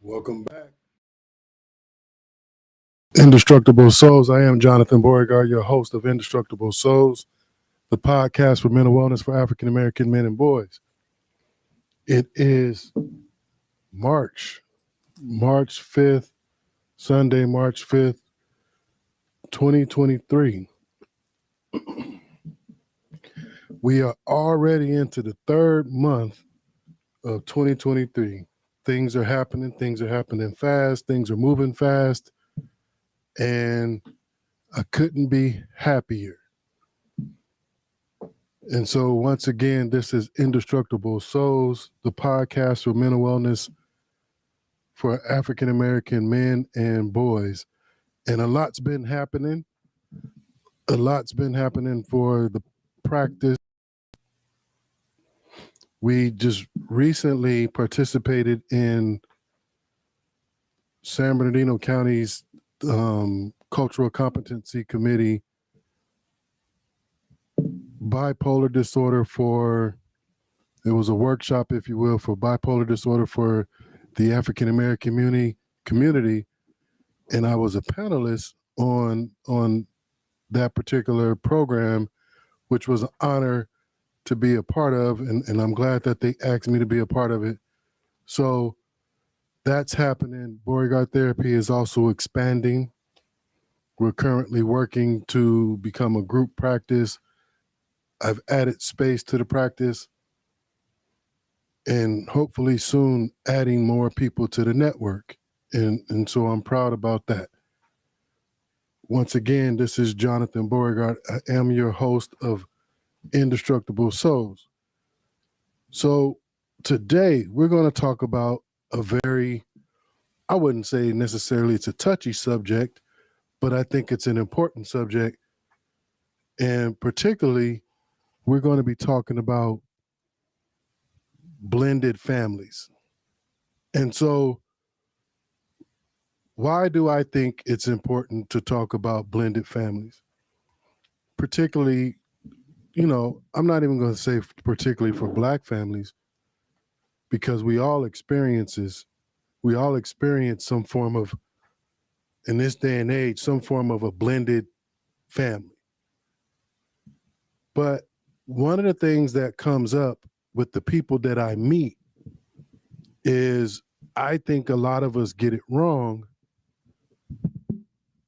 Welcome back. Indestructible Souls. I am Jonathan Beauregard, your host of Indestructible Souls, the podcast for mental wellness for African American men and boys. It is March 5th, Sunday, March 5th, 2023. We are already into the third month of 2023. Things are happening fast, things are moving fast, and I couldn't be happier. And so once again, this is Indestructible Souls, the podcast for mental wellness for African American men and boys. And a lot's been happening. A lot's been happening for the practice. We just recently participated in San Bernardino County's Cultural Competency Committee bipolar disorder it was a workshop, if you will, for bipolar disorder for the African American community. And I was a panelist on that particular program, which was an honor to be a part of. And I'm glad that they asked me to be a part of it. So that's happening. Beauregard Therapy is also expanding. We're currently working to become a group practice. I've added space to the practice and hopefully soon adding more people to the network. And so I'm proud about that. Once again, this is Jonathan Beauregard. I am your host of Indestructible Souls. So today we're going to talk about a very, I wouldn't say necessarily it's a touchy subject, but I think it's an important subject. And particularly, we're going to be talking about blended families. And so why do I think it's important to talk about blended families? Particularly, I'm not even going to say particularly for Black families, because we all experience some form of, in this day and age, some form of a blended family. But one of the things that comes up with the people that I meet is I think a lot of us get it wrong.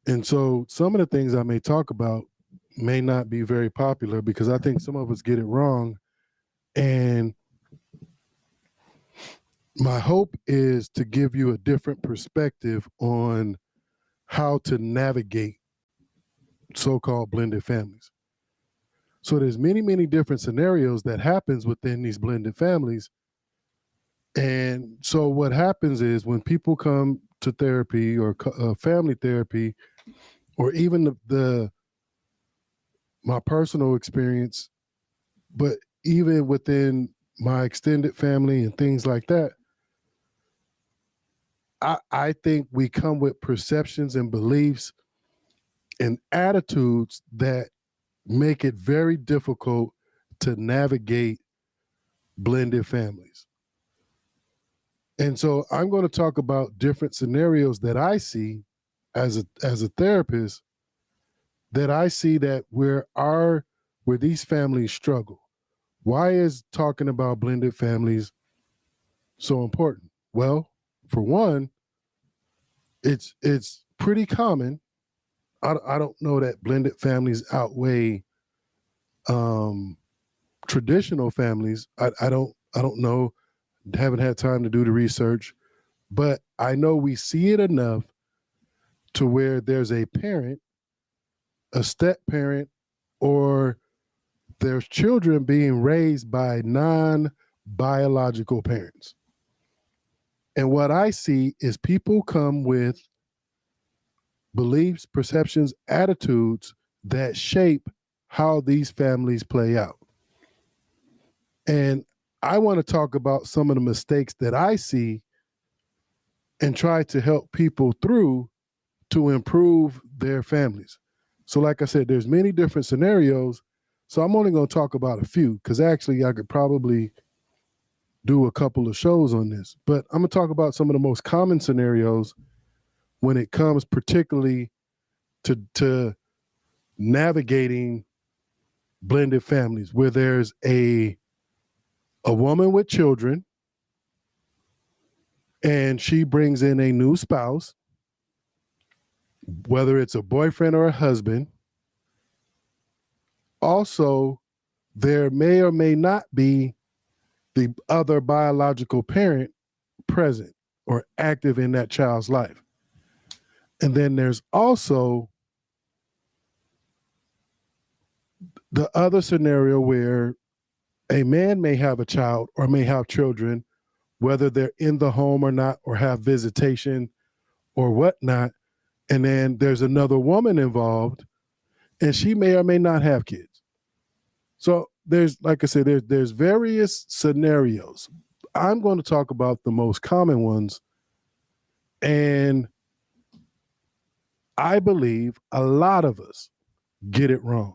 And so some of the things I may talk about may not be very popular because I think some of us get it wrong. And my hope is to give you a different perspective on how to navigate so-called blended families. So there's many, many different scenarios that happens within these blended families. And so what happens is when people come to therapy or family therapy, or even my personal experience, but even within my extended family and things like that, I think we come with perceptions and beliefs and attitudes that make it very difficult to navigate blended families. And so I'm going to talk about different scenarios that I see as a therapist, that I see that where these families struggle. Why is talking about blended families so important? Well, for one, it's pretty common. I don't know that blended families outweigh traditional families. I don't know. Haven't had time to do the research, but I know we see it enough to where there's a parent, a step parent, or there's children being raised by non-biological parents. And what I see is people come with beliefs, perceptions, attitudes that shape how these families play out. And I want to talk about some of the mistakes that I see and try to help people through to improve their families. So like I said, there's many different scenarios. So I'm only going to talk about a few because actually I could probably do a couple of shows on this. But I'm going to talk about some of the most common scenarios when it comes particularly to navigating blended families where there's a woman with children and she brings in a new spouse, whether it's a boyfriend or a husband. Also, there may or may not be the other biological parent present or active in that child's life. And then there's also the other scenario where a man may have a child or may have children, whether they're in the home or not, or have visitation or whatnot. And then there's another woman involved and she may or may not have kids. So there's, like I said, there's various scenarios. I'm going to talk about the most common ones. And I believe a lot of us get it wrong.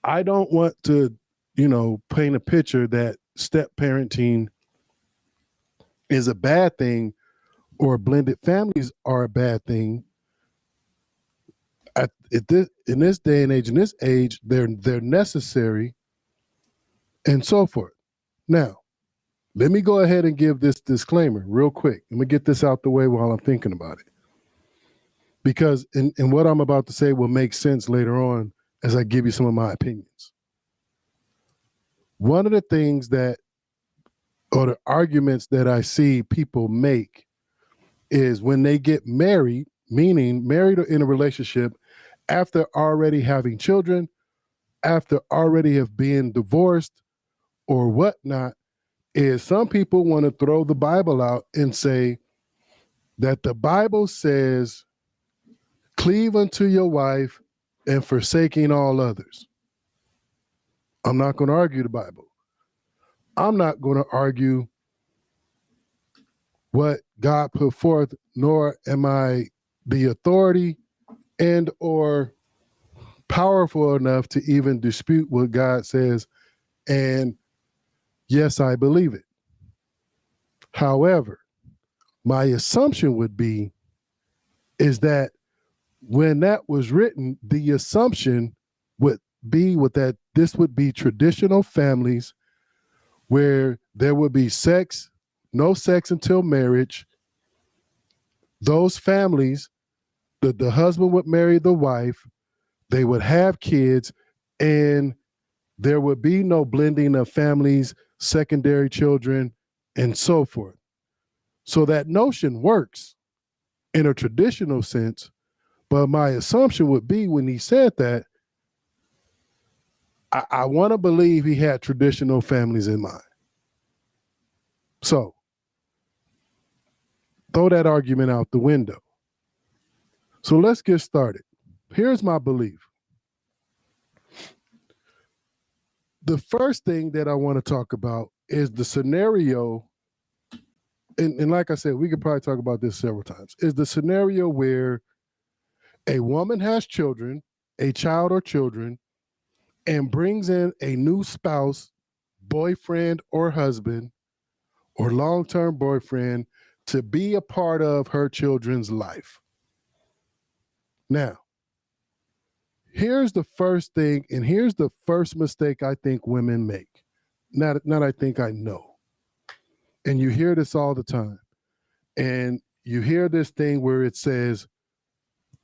I don't want to, paint a picture that step parenting is a bad thing or blended families are a bad thing. In this day and age, in this age, they're necessary and so forth. Now, let me go ahead and give this disclaimer real quick. Let me get this out the way while I'm thinking about it. Because in what I'm about to say will make sense later on as I give you some of my opinions. One of the things that, or the arguments that I see people make is when they get married, meaning married or in a relationship, after already having children, after already have been divorced or whatnot, is some people want to throw the Bible out and say that the Bible says, cleave unto your wife and forsaking all others. I'm not going to argue the Bible. I'm not going to argue what God put forth, nor am I the authority and or powerful enough to even dispute what God says. And yes, I believe it. However, my assumption would be is that when that was written, the assumption would be that this would be traditional families where there would be sex, no sex until marriage. Those families, the husband would marry the wife, they would have kids, and there would be no blending of families, secondary children, and so forth. So that notion works in a traditional sense, but my assumption would be when he said that, I want to believe he had traditional families in mind. So throw that argument out the window. So let's get started. Here's my belief. The first thing that I want to talk about is the scenario, and like I said, we could probably talk about this several times, is the scenario where a woman has children, a child or children, and brings in a new spouse, boyfriend or husband, or long-term boyfriend to be a part of her children's life. Now, here's the first thing, and here's the first mistake I think women make. Not I think, I know. And you hear this all the time. And you hear this thing where it says,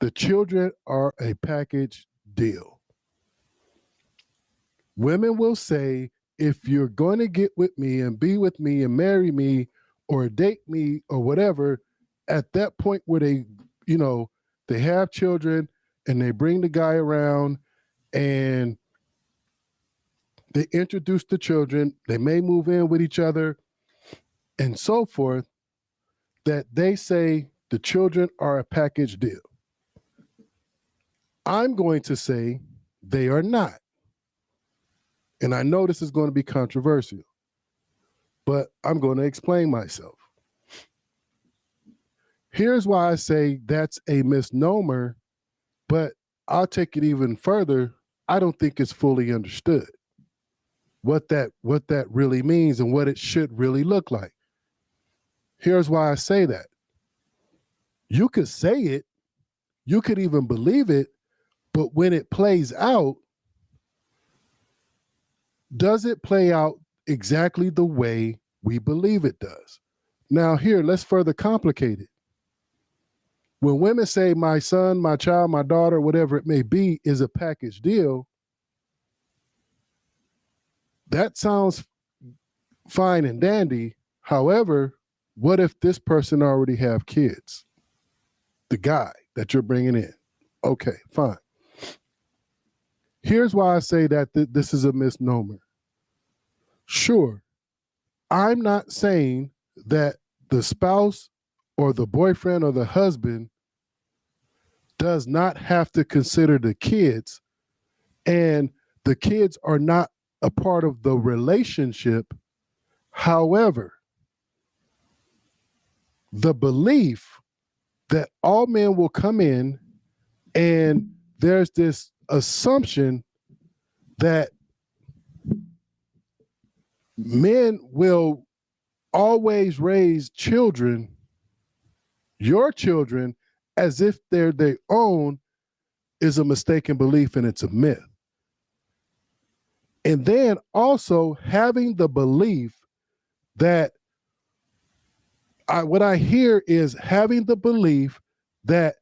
the children are a package deal. Women will say, if you're going to get with me and be with me and marry me or date me or whatever, at that point where they have children and they bring the guy around and they introduce the children, they may move in with each other and so forth, that they say the children are a package deal. I'm going to say they are not. And I know this is going to be controversial, but I'm going to explain myself. Here's why I say that's a misnomer But I'll take it even further. I don't think it's fully understood what that really means and what it should really look like. Here's why I say that. You could say it, you could even believe it, but when it plays out, does it play out exactly the way we believe it does? Now, here, let's further complicate it. When women say my son, my child, my daughter, whatever it may be, is a package deal, that sounds fine and dandy. However, what if this person already have kids? The guy that you're bringing in. Okay, fine. Here's why I say that this is a misnomer. Sure, I'm not saying that the spouse or the boyfriend or the husband does not have to consider the kids, and the kids are not a part of the relationship. However, the belief that all men will come in and there's this assumption that men will always raise children, your children, as if they're their own, is a mistaken belief and it's a myth. And then also having the belief that what I hear is having the belief that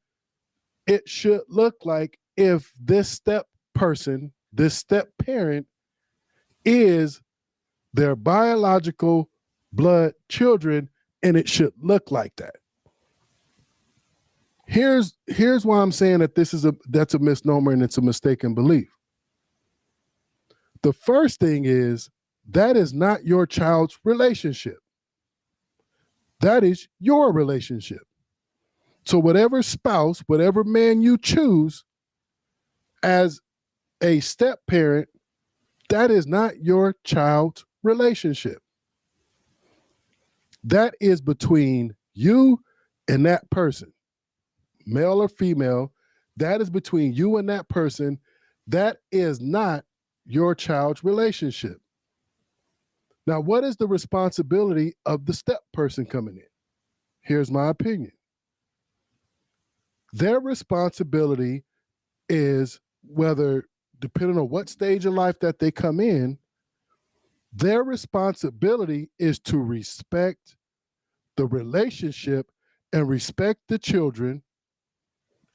it should look like if this step person, this step parent is their biological blood children, and it should look like that. Here's why I'm saying that that's a misnomer and it's a mistaken belief. The first thing is that is not your child's relationship. That is your relationship. So whatever spouse, whatever man you choose as a step parent, that is not your child's relationship. That is between you and that person, male or female. That is between you and that person. That is not your child's relationship. Now, what is the responsibility of the step person coming in? Here's my opinion. Their responsibility is, whether depending on what stage of life that they come in, their responsibility is to respect the relationship and respect the children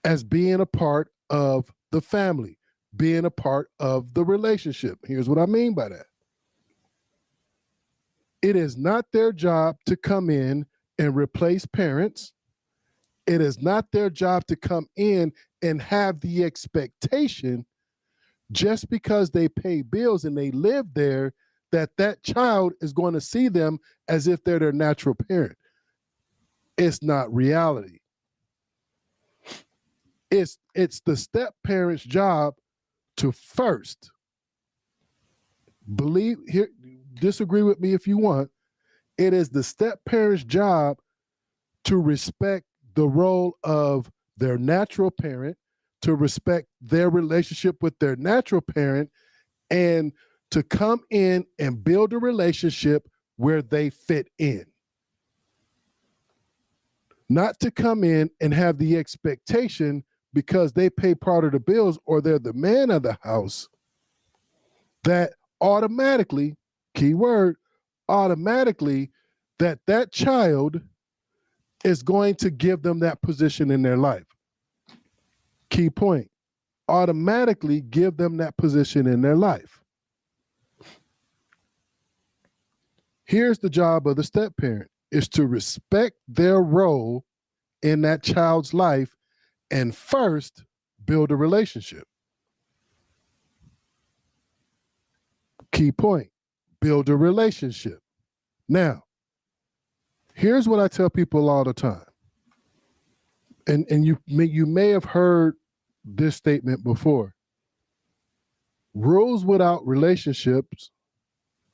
as being a part of the family, being a part of the relationship. Here's what I mean by that. It is not their job to come in and replace parents. It is not their job to come in and have the expectation, just because they pay bills and they live there, that child is going to see them as if they're their natural parent. It's not reality. It's the step parent's job to first believe, here, disagree with me if you want, it is the step parent's job to respect the role of their natural parent, to respect their relationship with their natural parent, and to come in and build a relationship where they fit in. Not to come in and have the expectation, because they pay part of the bills or they're the man of the house, that automatically, keyword, automatically, that child is going to give them that position in their life. Key point, automatically give them that position in their life. Here's the job of the step parent, is to respect their role in that child's life and first build a relationship. Key point, build a relationship. Now, here's what I tell people all the time. And you may have heard this statement before. Rules without relationships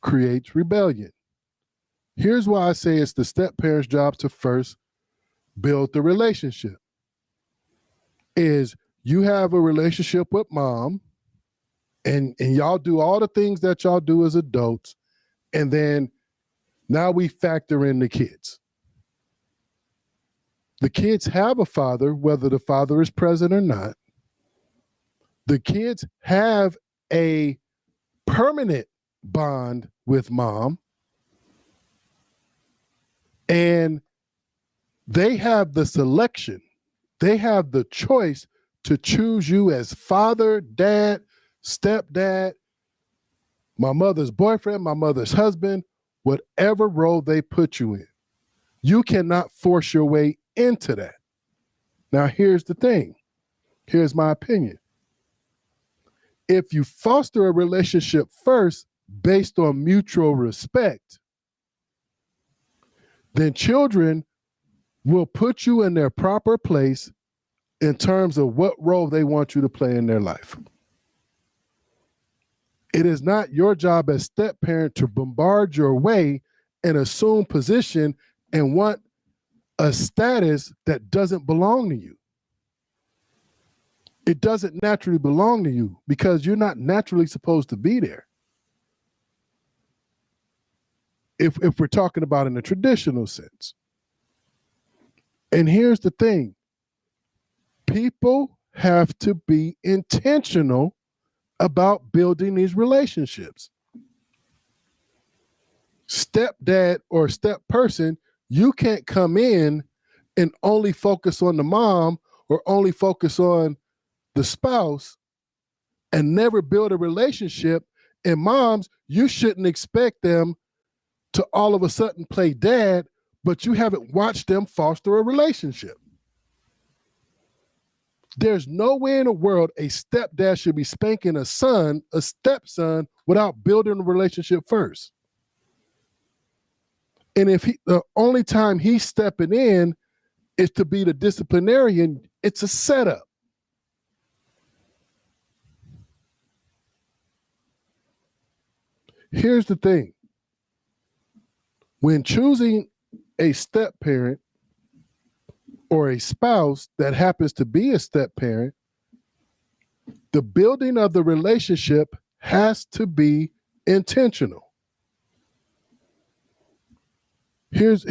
creates rebellion. Here's why I say it's the step parent's job to first build the relationship. Is you have a relationship with mom, and y'all do all the things that y'all do as adults, and then now we factor in the kids. The kids have a father, whether the father is present or not. The kids have a permanent bond with mom, and they have the selection. They have the choice to choose you as father, dad, stepdad, my mother's boyfriend, my mother's husband, whatever role they put you in. You cannot force your way into that. Now, here's the thing. Here's my opinion. If you foster a relationship first based on mutual respect, then children will put you in their proper place in terms of what role they want you to play in their life. It is not your job as step parent to bombard your way and assume position and want a status that doesn't belong to you. It doesn't naturally belong to you because you're not naturally supposed to be there. If we're talking about in a traditional sense. And here's the thing. People have to be intentional about building these relationships. Stepdad or step person, you can't come in and only focus on the mom or only focus on the spouse and never build a relationship. And moms, you shouldn't expect them to all of a sudden play dad, but you haven't watched them foster a relationship. There's no way in the world a stepdad should be spanking a stepson, without building a relationship first. And if the only time he's stepping in is to be the disciplinarian, it's a setup. Here's the thing. When choosing a step parent or a spouse that happens to be a step parent, the building of the relationship has to be intentional. Here's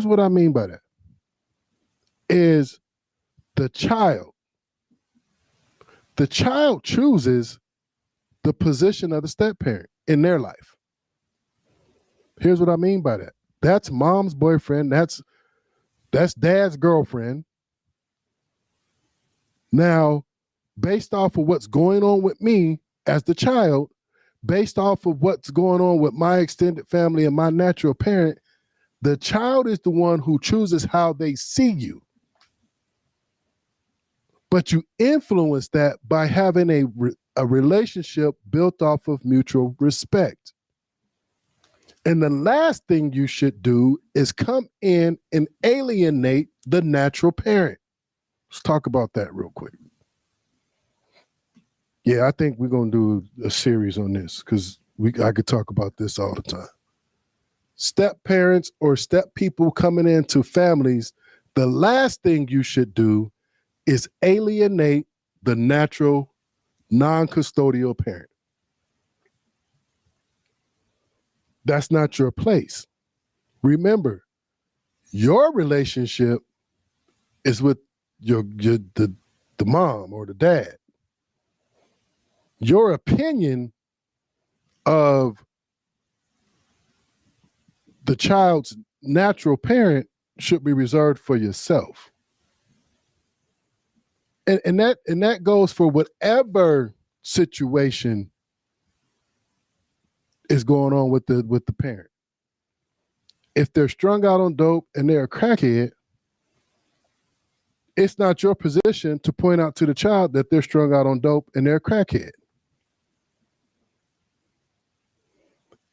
what I mean by that. Is the child chooses the position of the step parent in their life. Here's what I mean by that. That's mom's boyfriend. That's dad's girlfriend. Now, based off of what's going on with me as the child, based off of what's going on with my extended family and my natural parent, the child is the one who chooses how they see you. But you influence that by having a relationship built off of mutual respect. And the last thing you should do is come in and alienate the natural parent. Let's talk about that real quick. Yeah, I think we're going to do a series on this because I could talk about this all the time. Step parents or step people coming into families, the last thing you should do is alienate the natural, non-custodial parent. That's not your place. Remember, your relationship is with the mom or the dad. Your opinion of the child's natural parent should be reserved for yourself. And that goes for whatever situation is going on with the parent. If they're strung out on dope and they're a crackhead, it's not your position to point out to the child that they're strung out on dope and they're a crackhead.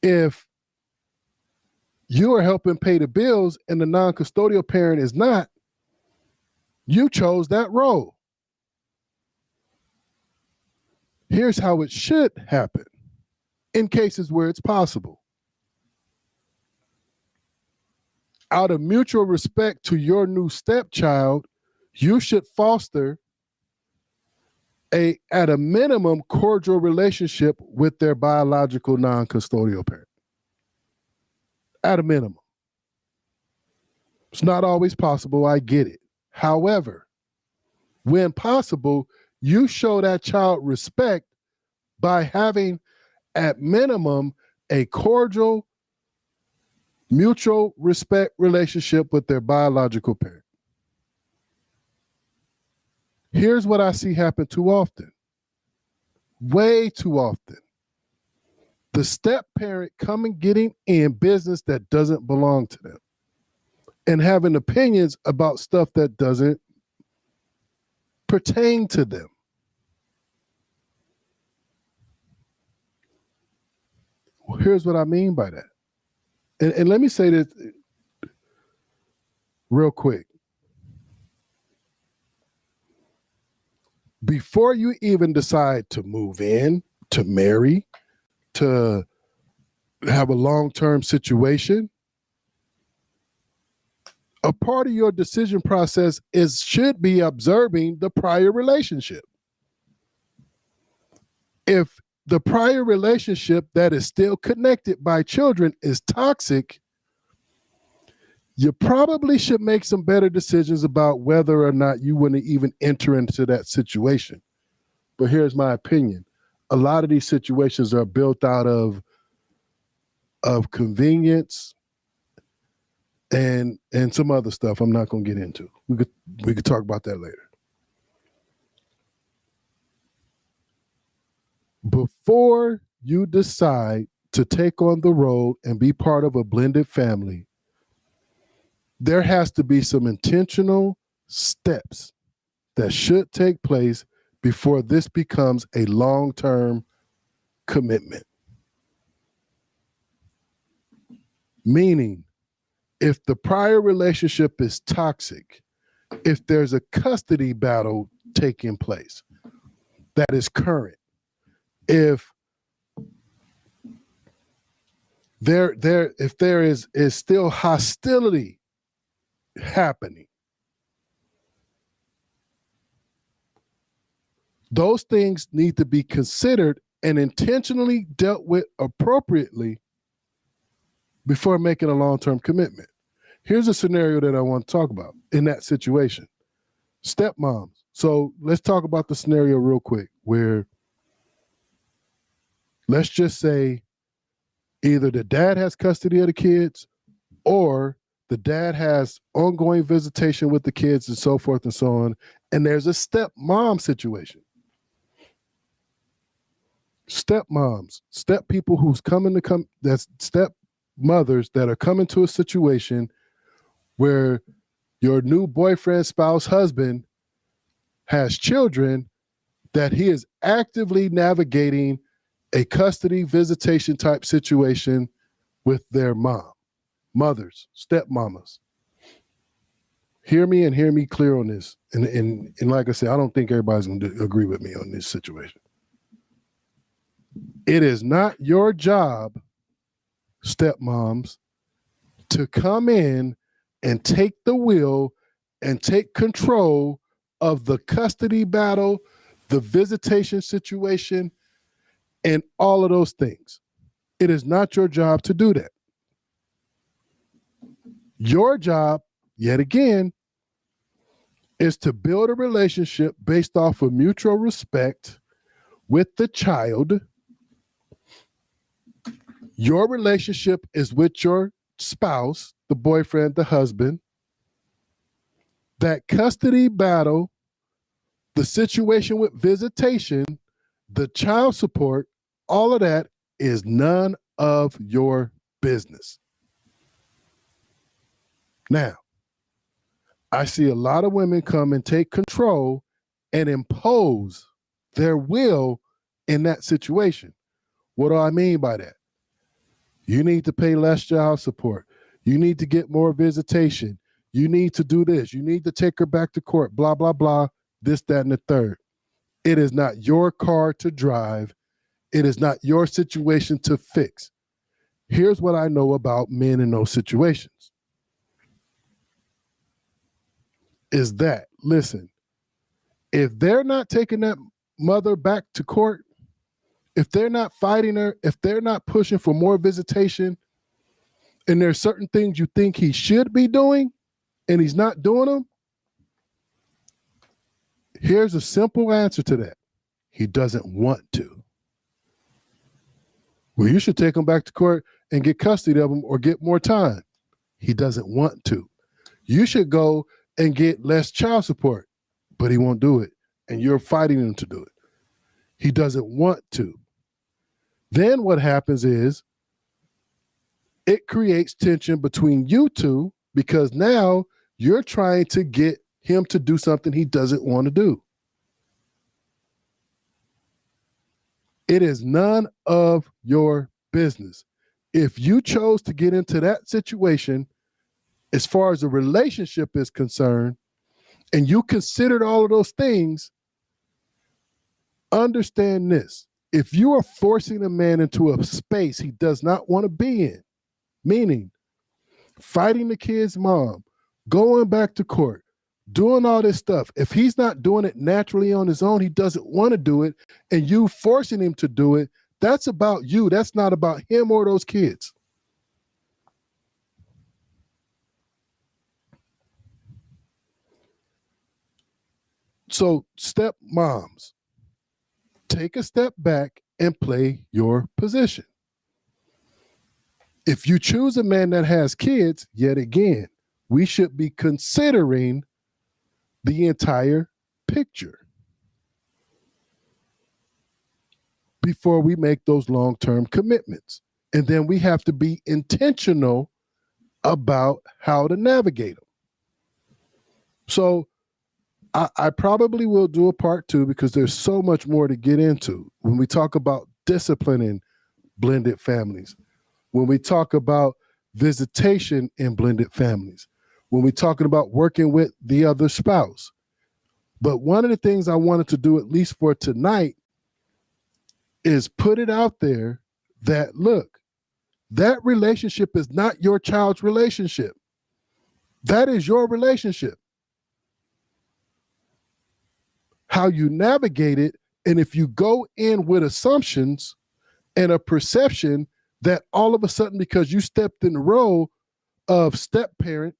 If you are helping pay the bills and the non-custodial parent is not, you chose that role. Here's how it should happen in cases where it's possible. Out of mutual respect to your new stepchild, you should foster at a minimum, cordial relationship with their biological non-custodial parent. At a minimum. It's not always possible, I get it. However, when possible, you show that child respect by having, at minimum, a cordial, mutual respect relationship with their biological parent. Here's what I see happen too often. Way too often. The step parent coming getting in business that doesn't belong to them and having opinions about stuff that doesn't pertain to them. Well, here's what I mean by that. And let me say this real quick. Before you even decide to move in, to marry, to have a long-term situation, a part of your decision process should be observing the prior relationship. If the prior relationship that is still connected by children is toxic, you probably should make some better decisions about whether or not you want to even enter into that situation. But here's my opinion. A lot of these situations are built out of convenience and some other stuff I'm not going to get into. We could talk about that later. Before you decide to take on the role and be part of a blended family, there has to be some intentional steps that should take place before this becomes a long-term commitment. Meaning, if the prior relationship is toxic, if there's a custody battle taking place that is current, if there is still hostility happening, those things need to be considered and intentionally dealt with appropriately before making a long-term commitment. Here's a scenario that I want to talk about in that situation. Stepmoms. So let's talk about the scenario real quick where, let's just say, either the dad has custody of the kids or the dad has ongoing visitation with the kids and so forth and so on, and there's a stepmom situation. Stepmoms, step people who's that's step mothers that are coming to a situation where your new boyfriend, spouse, husband has children that he is actively navigating a custody visitation type situation with their mom, mothers, stepmamas. Hear me and hear me clear on this. And like I said, I don't think everybody's going to agree with me on this situation. It is not your job, stepmoms, to come in and take the wheel and take control of the custody battle, the visitation situation, and all of those things. It is not your job to do that. Your job, yet again, is to build a relationship based off of mutual respect with the child. Your relationship is with your spouse, the boyfriend, the husband. That custody battle, the situation with visitation, the child support, all of that is none of your business. Now, I see a lot of women come and take control and impose their will in that situation. What do I mean by that? You need to pay less child support. You need to get more visitation. You need to do this. You need to take her back to court, blah, blah, blah, this, that, and the third. It is not your car to drive. It is not your situation to fix. Here's what I know about men in those situations. Is that, listen, if they're not taking that stepmother back to court, if they're not fighting her, if they're not pushing for more visitation, and there's certain things you think he should be doing and he's not doing them, here's a simple answer to that. He doesn't want to. Well, you should take him back to court and get custody of him or get more time. He doesn't want to. You should go and get less child support, but he won't do it. And you're fighting him to do it. He doesn't want to. Then what happens is it creates tension between you two because now you're trying to get him to do something he doesn't want to do. It is none of your business. If you chose to get into that situation, as far as the relationship is concerned, and you considered all of those things, understand this. If you are forcing a man into a space he does not want to be in, meaning fighting the kid's mom, going back to court, doing all this stuff, if he's not doing it naturally on his own, he doesn't want to do it, and you forcing him to do it, that's about you. That's not about him or those kids. So stepmoms, take a step back and play your position. If you choose a man that has kids, yet again, we should be considering the entire picture before we make those long-term commitments. And then we have to be intentional about how to navigate them. So I probably will do a part 2 because there's so much more to get into when we talk about disciplining blended families, when we talk about visitation in blended families, when we're talking about working with the other spouse. But one of the things I wanted to do, at least for tonight, is put it out there that, look, that relationship is not your child's relationship. That is your relationship. How you navigate it, and if you go in with assumptions and a perception that all of a sudden, because you stepped in the role of step parent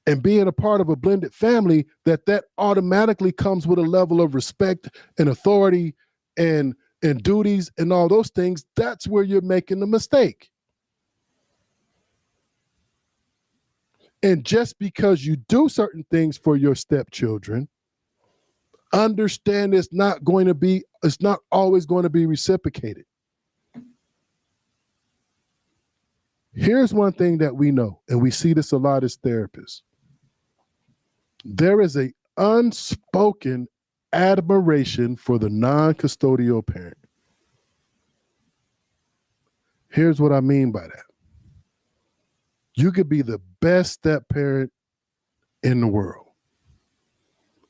and being a part of a blended family, that automatically comes with a level of respect and authority and duties and all those things, that's where you're making the mistake. And just because you do certain things for your stepchildren, understand it's not always going to be reciprocated. Here's one thing that we know, and we see this a lot as therapists. There is an unspoken admiration for the non-custodial parent. Here's what I mean by that. You could be the best step parent in the world.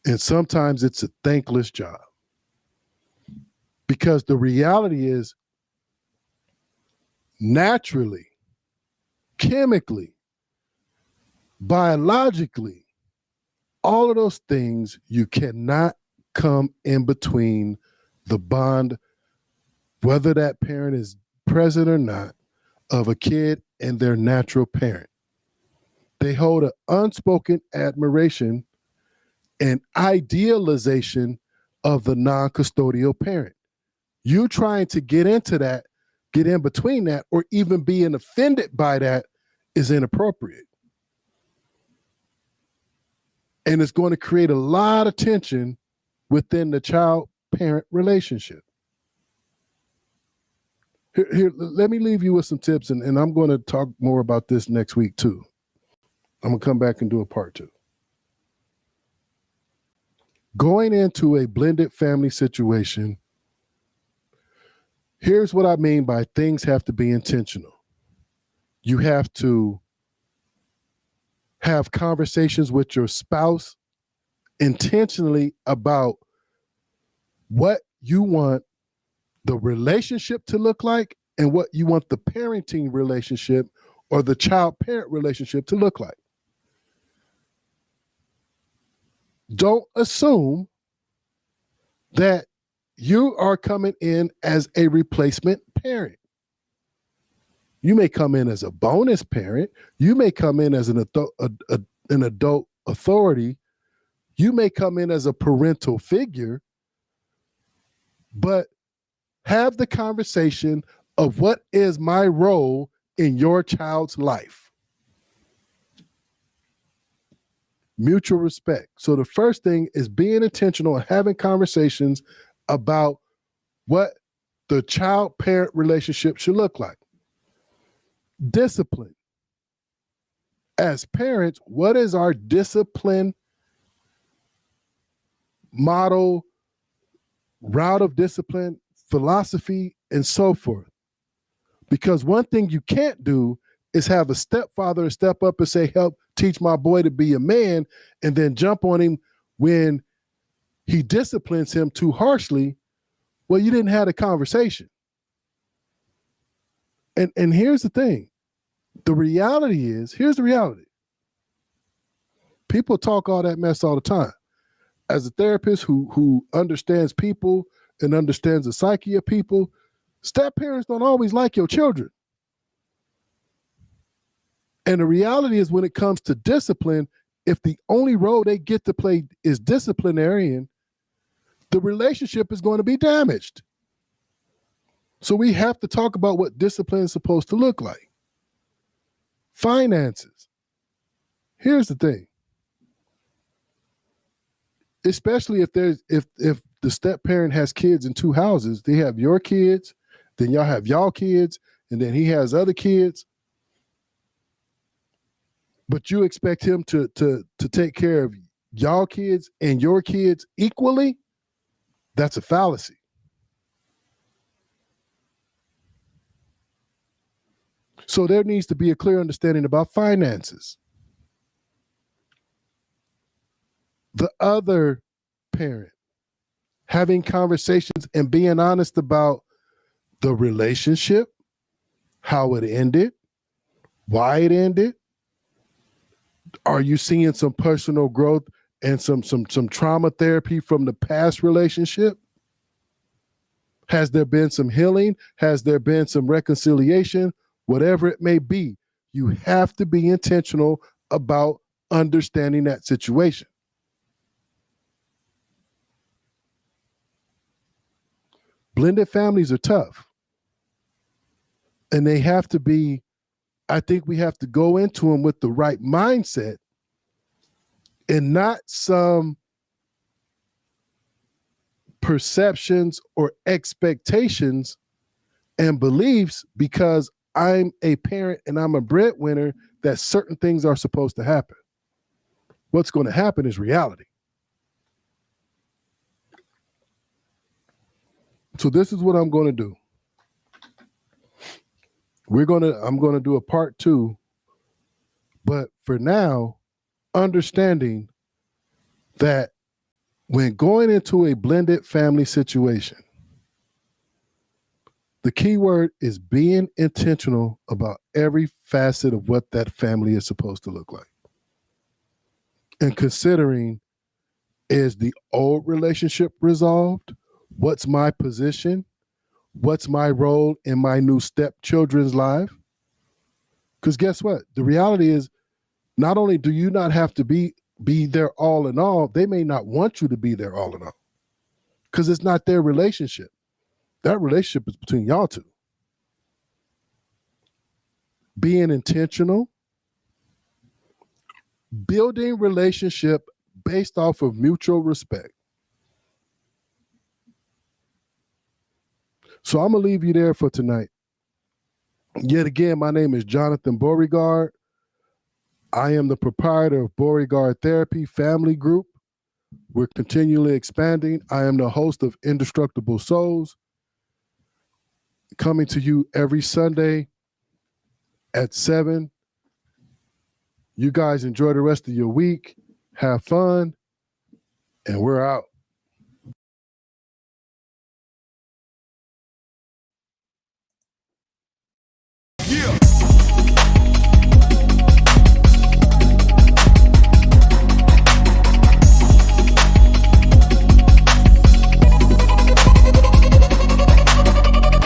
And sometimes it's a thankless job. Because the reality is, naturally, chemically, biologically, all of those things, you cannot come in between the bond, whether that parent is present or not, of a kid and their natural parent. They hold an unspoken admiration and idealization of the non-custodial parent. You trying to get into that, get in between that, or even being offended by that is inappropriate. And it's going to create a lot of tension within the child-parent relationship. Here, let me leave you with some tips, and I'm going to talk more about this next week too. I'm going to come back and do a part 2. Going into a blended family situation, here's what I mean by things have to be intentional. You have to have conversations with your spouse intentionally about what you want the relationship to look like and what you want the parenting relationship or the child-parent relationship to look like. Don't assume that you are coming in as a replacement parent. You may come in as a bonus parent. You may come in as an adult authority. You may come in as a parental figure, but have the conversation of what is my role in your child's life. Mutual respect. So the first thing is being intentional and having conversations about what the child-parent relationship should look like. Discipline. As parents, what is our discipline model, route of discipline, philosophy, and so forth? Because one thing you can't do is have a stepfather step up and say, help teach my boy to be a man, and then jump on him when he disciplines him too harshly. Well, you didn't have a conversation. And here's the thing. Here's the reality. People talk all that mess all the time. As a therapist who understands people and understands the psyche of people, step parents don't always like your children. And the reality is, when it comes to discipline, if the only role they get to play is disciplinarian, the relationship is going to be damaged. So we have to talk about what discipline is supposed to look like. Finances. Here's the thing. Especially if the step parent has kids in two houses, they have your kids, then y'all have y'all kids, and then he has other kids. But you expect him to take care of y'all kids and your kids equally? That's a fallacy. So there needs to be a clear understanding about finances. The other parent having conversations and being honest about the relationship, how it ended, why it ended. Are you seeing some personal growth and some trauma therapy from the past relationship? Has there been some healing? Has there been some reconciliation? Whatever it may be, you have to be intentional about understanding that situation. Blended families are tough. And they have to be, I think we have to go into them with the right mindset and not some perceptions or expectations and beliefs because I'm a parent and I'm a breadwinner that certain things are supposed to happen. What's going to happen is reality. So this is what I'm going to do. I'm going to do a part 2, but for now, understanding that when going into a blended family situation, the key word is being intentional about every facet of what that family is supposed to look like. And considering, is the old relationship resolved? What's my position? What's my role in my new stepchildren's life? Because guess what? The reality is, not only do you not have to be their all in all, they may not want you to be their all in all because it's not their relationship. That relationship is between y'all two. Being intentional, building relationship based off of mutual respect. So I'm going to leave you there for tonight. Yet again, my name is Jonathan Beauregard. I am the proprietor of Beauregard Therapy Family Group. We're continually expanding. I am the host of Indestructible Souls, coming to you every Sunday at 7. You guys enjoy the rest of your week. Have fun, and we're out.